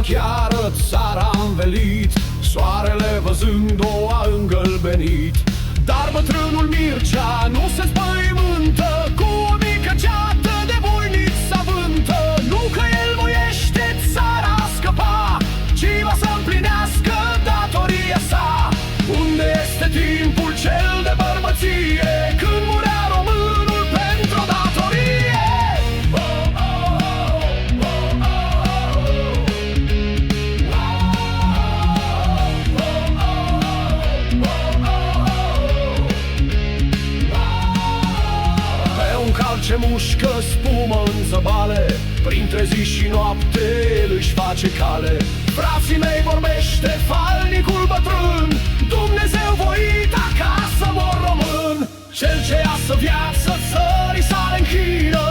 chiară țara a învelit, soarele văzând-o a îngălbenit. Dar bătrânul Mircea nu se spăimântă, cu o mică ceată de voiniți s-avântă. Nu că el voiește țara a scăpa, ci va să împlinească datoria sa. Unde este timpul cel de bărbăție, când murea românul pentru o datorie? Ce mușcă spumă în zăbale, printre zi și noapte el își face cale. Frații mei, vorbește falnicul bătrân, Dumnezeu voit acasă mor român. Cel ce iasă viață țării sale închină,